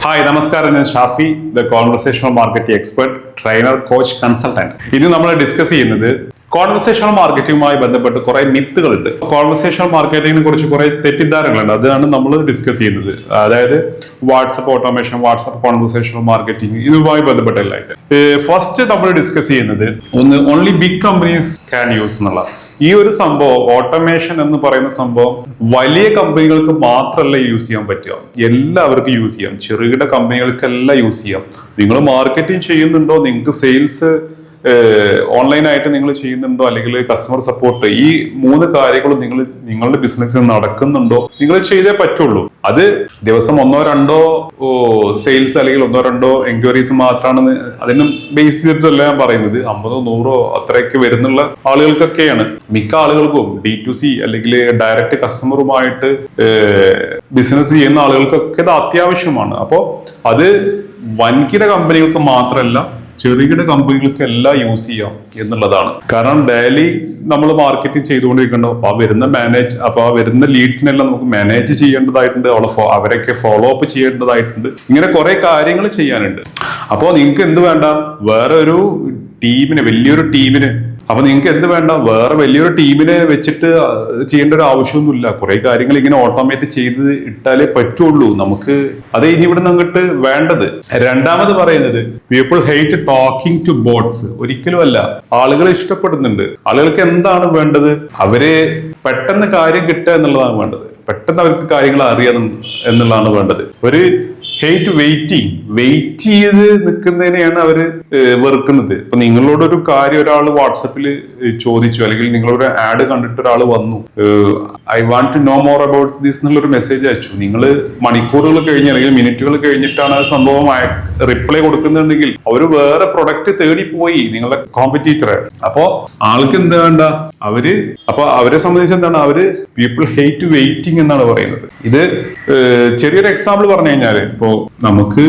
Hi നമസ്കാരം, ഞാൻ Shafi, the conversational marketing expert, trainer, coach, consultant. ഇന്ന് നമ്മൾ ഡിസ്കസ് ചെയ്യുന്നത് കോൺവെർസേഷണൽ മാർക്കറ്റിംഗുമായി ബന്ധപ്പെട്ട് കുറെ മിത്തുകളുണ്ട്. കോൺവെർസേഷണൽ മാർക്കറ്റിംഗിനെ കുറിച്ച് കുറെ തെറ്റിദ്ധാരണകളുണ്ട്. അതാണ് നമ്മൾ ഡിസ്കസ് ചെയ്യുന്നത്. അതായത് WhatsApp automation, WhatsApp conversational marketing, ഇതുമായി ബന്ധപ്പെട്ടല്ലായിട്ട് ഫസ്റ്റ് നമ്മൾ ഡിസ്കസ് ചെയ്യുന്നത് ഒന്ന് only big companies can use എന്നുള്ള ഈ ഒരു സംഭവം. ഓട്ടോമേഷൻ എന്ന് പറയുന്ന സംഭവം വലിയ കമ്പനികൾക്ക് മാത്രമല്ല യൂസ് ചെയ്യാൻ പറ്റുക, എല്ലാവർക്കും യൂസ് ചെയ്യാം. ചെറുകിട കമ്പനികൾക്കെല്ലാം യൂസ് ചെയ്യാം. നിങ്ങൾ മാർക്കറ്റിംഗ് ചെയ്യുന്നുണ്ടോ, നിങ്ങൾക്ക് സെയിൽസ് ഓൺലൈനായിട്ട് നിങ്ങൾ ചെയ്യുന്നുണ്ടോ, അല്ലെങ്കിൽ കസ്റ്റമർ സപ്പോർട്ട്, ഈ മൂന്ന് കാര്യങ്ങളും നിങ്ങളുടെ ബിസിനസ്സിൽ നടക്കുന്നുണ്ടോ, നിങ്ങൾ ചെയ്തേ പറ്റുള്ളൂ. അത് ദിവസം ഒന്നോ രണ്ടോ സെയിൽസ് അല്ലെങ്കിൽ ഒന്നോ രണ്ടോ എൻക്വയറീസ് മാത്രമാണ് അതിന് ബേസ് ചെയ്തിട്ടല്ല ഞാൻ പറയുന്നത്. 50, 100 അത്രയൊക്കെ വരുന്നുള്ള ആളുകൾക്കൊക്കെയാണ്. മിക്ക ആളുകൾക്കും D2C അല്ലെങ്കിൽ ഡയറക്റ്റ് കസ്റ്റമറുമായിട്ട് ബിസിനസ് ചെയ്യുന്ന ആളുകൾക്കൊക്കെ ഇത് അത്യാവശ്യമാണ്. അപ്പോൾ അത് വൻകിട കമ്പനികൾക്ക് മാത്രമല്ല, ചെറുകിട കമ്പനികൾക്ക് എല്ലാം യൂസ് ചെയ്യാം എന്നുള്ളതാണ്. കാരണം ഡെയിലി നമ്മൾ മാർക്കറ്റിംഗ് ചെയ്തുകൊണ്ടിരിക്കണ്ടോ, അപ്പൊ ആ വരുന്ന ലീഡ്സിനെല്ലാം നമുക്ക് മാനേജ് ചെയ്യേണ്ടതായിട്ടുണ്ട്, അവരൊക്കെ ഫോളോ അപ്പ് ചെയ്യേണ്ടതായിട്ടുണ്ട്. ഇങ്ങനെ കുറെ കാര്യങ്ങൾ ചെയ്യാനുണ്ട്. അപ്പോൾ നിങ്ങൾക്ക് എന്ത് വേണ്ട, വേറെ ഒരു ടീമിന്, വലിയൊരു ടീമിന്, അപ്പൊ നിങ്ങൾക്ക് എന്ത് വേണ്ട, വേറെ വലിയൊരു ടീമിനെ വെച്ചിട്ട് ചെയ്യേണ്ട ഒരു ആവശ്യമൊന്നുമില്ല. കുറെ കാര്യങ്ങൾ ഇങ്ങനെ ഓട്ടോമേറ്റ് ചെയ്ത് ഇട്ടാലേ പറ്റുള്ളൂ നമുക്ക്. അത് ഇനി ഇവിടെ നിന്ന് അങ്ങോട്ട് വേണ്ടത്. രണ്ടാമത് പറയുന്നത് people hate talking to bots. ഒരിക്കലും അല്ല, ആളുകൾ ഇഷ്ടപ്പെടുന്നുണ്ട്. ആളുകൾക്ക് എന്താണ് വേണ്ടത്, അവര് പെട്ടെന്ന് കാര്യം കിട്ടുക എന്നുള്ളതാണ് വേണ്ടത്. പെട്ടെന്ന് അവർക്ക് കാര്യങ്ങൾ അറിയാം എന്നുള്ളതാണ് വേണ്ടത്. ഒരു ഹേറ്റ് വെയിറ്റ് ചെയ്ത് നിൽക്കുന്നതിനെയാണ് അവര് വെറുക്കുന്നത്. ഇപ്പൊ നിങ്ങളോടൊരു കാര്യം ഒരാൾ വാട്സപ്പിൽ ചോദിച്ചു, അല്ലെങ്കിൽ നിങ്ങളൊരു ആഡ് കണ്ടിട്ട് ഒരാൾ വന്നു, I want to know more about this എന്നുള്ളൊരു മെസ്സേജ് അയച്ചു. നിങ്ങൾ മണിക്കൂറുകൾ കഴിഞ്ഞ് അല്ലെങ്കിൽ മിനിറ്റുകൾ കഴിഞ്ഞിട്ടാണ് ആ സംഭവം റിപ്ലൈ കൊടുക്കുന്നുണ്ടെങ്കിൽ അവര് വേറെ പ്രൊഡക്റ്റ് തേടിപ്പോയി, നിങ്ങളുടെ കോമ്പറ്റീറ്ററെ. അപ്പോ ആൾക്ക് എന്താ വേണ്ട, അവരെ സംബന്ധിച്ച് എന്താണ്, അവര് പീപ്പിൾ ഹേറ്റ് വെയിറ്റിംഗ് എന്നാണ് പറയുന്നത്. ഇത് ചെറിയൊരു എക്സാമ്പിൾ പറഞ്ഞു കഴിഞ്ഞാല്, ഇപ്പോ നമുക്ക്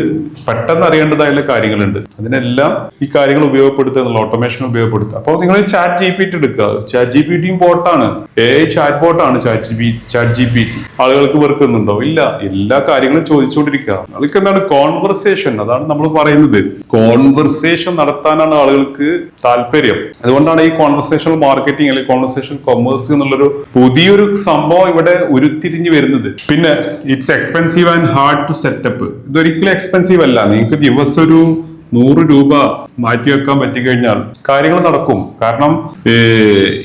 പെട്ടെന്ന് അറിയേണ്ടതായുള്ള കാര്യങ്ങളുണ്ട്, അതിനെല്ലാം ഈ കാര്യങ്ങൾ ഉപയോഗപ്പെടുത്തുക എന്നുള്ള, ഓട്ടോമേഷൻ ഉപയോഗപ്പെടുത്തുക. അപ്പോൾ നിങ്ങൾ ചാറ്റ് GPT എടുക്കുക. ചാറ്റ് GPTയും ബോട്ടാണ്, ചാറ്റ് ബോട്ടാണ് ചാറ്റ് GPT. ആളുകൾക്ക് വെറുക്കുന്നുണ്ടോ? ഇല്ല, എല്ലാ കാര്യങ്ങളും ചോദിച്ചുകൊണ്ടിരിക്കുക. ആൾക്ക് എന്താണ് കോൺവെർസേഷൻ, അതാണ് നമ്മൾ പറയുന്നത്. കോൺവെർസേഷൻ നടത്താനാണ് ആളുകൾക്ക് താല്പര്യം. അതുകൊണ്ടാണ് ഈ കോൺവെർസേഷണൽ മാർക്കറ്റിംഗ് അല്ലെങ്കിൽ കോൺവെർസേഷൻ കൊമേഴ്സ് എന്നുള്ളൊരു പുതിയൊരു സംഭവം ഇവിടെ ഉരുത്തിരിഞ്ഞു വരുന്നത്. പിന്നെ it's expensive and hard to set up. ഇതൊരിക്കലും എക്സ്പെൻസീവ് അല്ല. നിങ്ങൾക്ക് ദിവസം ഒരു 100 രൂപ മാറ്റിവെക്കാൻ പറ്റിക്കഴിഞ്ഞാൽ കാര്യങ്ങൾ നടക്കും. കാരണം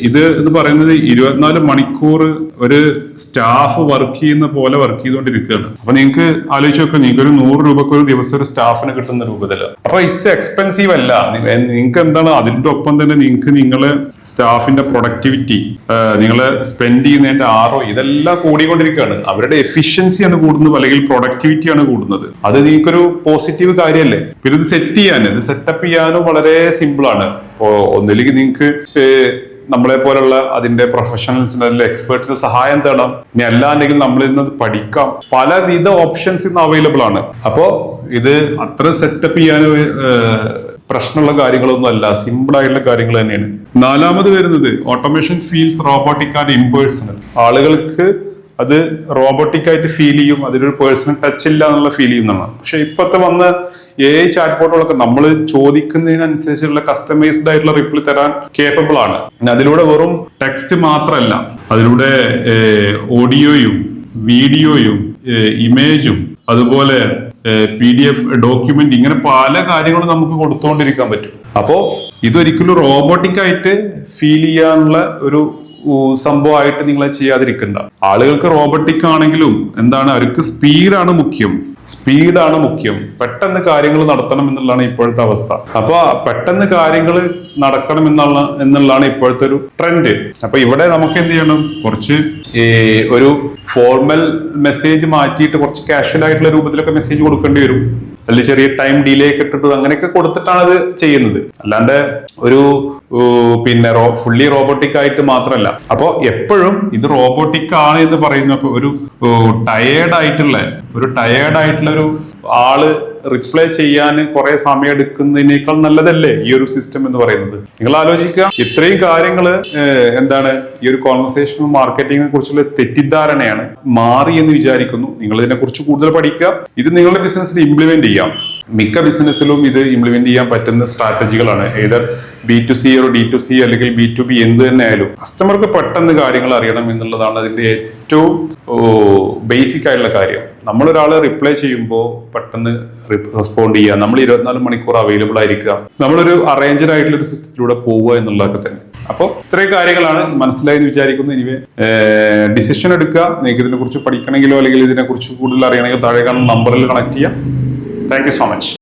ഇത് പറയുന്നത് 24 മണിക്കൂർ ഒരു സ്റ്റാഫ് വർക്ക് ചെയ്യുന്ന പോലെ വർക്ക് ചെയ്തുകൊണ്ടിരിക്കുകയാണ്. അപ്പൊ നിങ്ങൾക്ക് ആലോചിച്ച് നോക്കാം, നിങ്ങൾക്ക് ഒരു 100 രൂപക്ക് ഒരു ദിവസം ഒരു സ്റ്റാഫിന് കിട്ടുന്ന രൂപത്തില്. അപ്പൊ ഇറ്റ്സ് എക്സ്പെൻസീവ് അല്ല. നിങ്ങൾക്ക് എന്താണ്, അതിന്റെ ഒപ്പം തന്നെ നിങ്ങൾക്ക് നിങ്ങളെ സ്റ്റാഫിന്റെ പ്രൊഡക്ടിവിറ്റി, നിങ്ങളെ സ്പെൻഡ് ചെയ്യുന്നതിന്റെ ROI, ഇതെല്ലാം കൂടിക്കൊണ്ടിരിക്കുകയാണ്. അവരുടെ എഫിഷ്യൻസിയാണ് കൂടുന്നത്, അല്ലെങ്കിൽ പ്രൊഡക്ടിവിറ്റിയാണ് കൂടുന്നത്. അത് നിങ്ങൾക്കൊരു പോസിറ്റീവ് കാര്യമല്ലേ. പിന്നെ ഇത് സെറ്റപ്പ് ചെയ്യാനും വളരെ സിമ്പിൾ ആണ്. ഒന്നില്ലെങ്കിൽ നിങ്ങൾക്ക് നമ്മളെ പോലുള്ള അതിന്റെ പ്രൊഫഷണൽസിന്റെ അല്ലെങ്കിൽ എക്സ്പേർട്ടിന്റെ സഹായം തേടാം. ഇനി അല്ല അല്ലെങ്കിൽ നമ്മളിൽ നിന്ന് പഠിക്കാം. പലവിധ ഓപ്ഷൻസ് ഇന്ന് അവൈലബിൾ ആണ്. അപ്പോ ഇത് അത്ര സെറ്റപ്പ് ചെയ്യാനും പ്രശ്നമുള്ള കാര്യങ്ങളൊന്നും അല്ല, സിമ്പിൾ ആയിട്ടുള്ള കാര്യങ്ങൾ തന്നെയാണ്. നാലാമത് വരുന്നത് automation feels robotic and impersonal. ആളുകൾക്ക് അത് റോബോട്ടിക് ആയിട്ട് ഫീൽ ചെയ്യും, അതിലൊരു പേഴ്സണൽ ടച്ച് ഇല്ല എന്നുള്ള ഫീൽ ചെയ്യുന്നതാണ്. പക്ഷെ ഇപ്പോഴത്തെ വന്ന ചാറ്റ് ബോട്ടുകളൊക്കെ നമ്മൾ ചോദിക്കുന്നതിനനുസരിച്ചുള്ള കസ്റ്റമൈസ്ഡ് ആയിട്ടുള്ള റിപ്ലൈ തരാൻ കേപ്പബിൾ ആണ്. അതിലൂടെ വെറും ടെക്സ്റ്റ് മാത്രമല്ല, അതിലൂടെ ഓഡിയോയും വീഡിയോയും ഇമേജും അതുപോലെ PDF ഡോക്യുമെന്റ്, ഇങ്ങനെ പല കാര്യങ്ങളും നമുക്ക് കൊടുത്തുകൊണ്ടിരിക്കാൻ പറ്റും. അപ്പോ ഇതൊരിക്കലും റോബോട്ടിക് ആയിട്ട് ഫീൽ ചെയ്യാനുള്ള ഒരു സംഭവമായിട്ട് നിങ്ങൾ ചെയ്യാതിരിക്കണ്ട. ആളുകൾക്ക് റോബോട്ടിക് ആണെങ്കിലും എന്താണ്, അവർക്ക് സ്പീഡാണ് മുഖ്യം. പെട്ടെന്ന് കാര്യങ്ങൾ നടത്തണം എന്നുള്ളതാണ് ഇപ്പോഴത്തെ അവസ്ഥ. അപ്പൊ പെട്ടെന്ന് കാര്യങ്ങൾ നടക്കണം എന്നുള്ളതാണ് ഇപ്പോഴത്തെ ഒരു ട്രെൻഡ്. അപ്പൊ ഇവിടെ നമുക്ക് എന്ത് ചെയ്യണം, കുറച്ച് ഒരു ഫോർമൽ മെസ്സേജ് മാറ്റിയിട്ട് കുറച്ച് കാഷ്വൽ ആയിട്ടുള്ള രൂപത്തിലൊക്കെ മെസ്സേജ് കൊടുക്കേണ്ടി വരും. അല്ലെങ്കിൽ ചെറിയ ടൈം ഡിലേ ഒക്കെ ഇട്ടിട്ട് അങ്ങനെയൊക്കെ കൊടുത്തിട്ടാണ് ഇത് ചെയ്യുന്നത്. അല്ലാണ്ട് ഒരു ഫുള്ളി റോബോട്ടിക് ആയിട്ട് മാത്രമല്ല. അപ്പൊ എപ്പോഴും ഇത് റോബോട്ടിക് ആണ് എന്ന് പറയുന്നപ്പോ ഒരു ടയേർഡ് ആയിട്ടുള്ള ഒരു ആള് റിപ്ലൈ ചെയ്യാൻ കുറെ സമയം എടുക്കുന്നതിനേക്കാൾ നല്ലതല്ലേ ഈ ഒരു സിസ്റ്റം എന്ന് പറയുന്നത്. നിങ്ങൾ ആലോചിക്കുക, ഇത്രയും കാര്യങ്ങൾ എന്താണ് ഈ ഒരു കോൺവെർസേഷണൽ മാർക്കറ്റിംഗിനെ കുറിച്ചുള്ള തെറ്റിദ്ധാരണയാണ് മാറി എന്ന് വിചാരിക്കുന്നു. നിങ്ങൾ ഇതിനെക്കുറിച്ച് കൂടുതൽ പഠിക്കുക, ഇത് നിങ്ങളുടെ ബിസിനസ്സിൽ ഇംപ്ലിമെന്റ് ചെയ്യാം. മിക്ക ബിസിനസ്സിലും ഇത് ഇംപ്ലിമെന്റ് ചെയ്യാൻ പറ്റുന്ന സ്ട്രാറ്റജികളാണ്. ഏതർ B2C or D2C അല്ലെങ്കിൽ B2B എന്ത് തന്നെ ആയാലും കസ്റ്റമർക്ക് പെട്ടെന്ന് കാര്യങ്ങൾ അറിയണം എന്നുള്ളതാണ് അതിന്റെ ഏറ്റവും ബേസിക് ആയിട്ടുള്ള കാര്യം. നമ്മളൊരാൾ റിപ്ലൈ ചെയ്യുമ്പോൾ പെട്ടെന്ന് റെസ്പോണ്ട് ചെയ്യുക, നമ്മൾ 24 മണിക്കൂർ അവൈലബിൾ ആയിരിക്കുക, നമ്മളൊരു അറേഞ്ച്ഡ് ആയിട്ടുള്ള ഒരു സിസ്റ്റത്തിലൂടെ പോവുക എന്നുള്ളതൊക്കെ തന്നെ. അപ്പോൾ ഇത്രയും കാര്യങ്ങളാണ് മനസ്സിലായെന്ന് വിചാരിക്കുന്നു. ഇനി ഡിസിഷൻ എടുക്കുക. നിങ്ങൾക്ക് ഇതിനെ കുറിച്ച് പഠിക്കണമെങ്കിലോ അല്ലെങ്കിൽ ഇതിനെ കുറിച്ച് കൂടുതൽ അറിയണമെങ്കിലോ താഴെ കാണുന്ന നമ്പറിൽ കണക്ട് ചെയ്യാം. Thank you so much.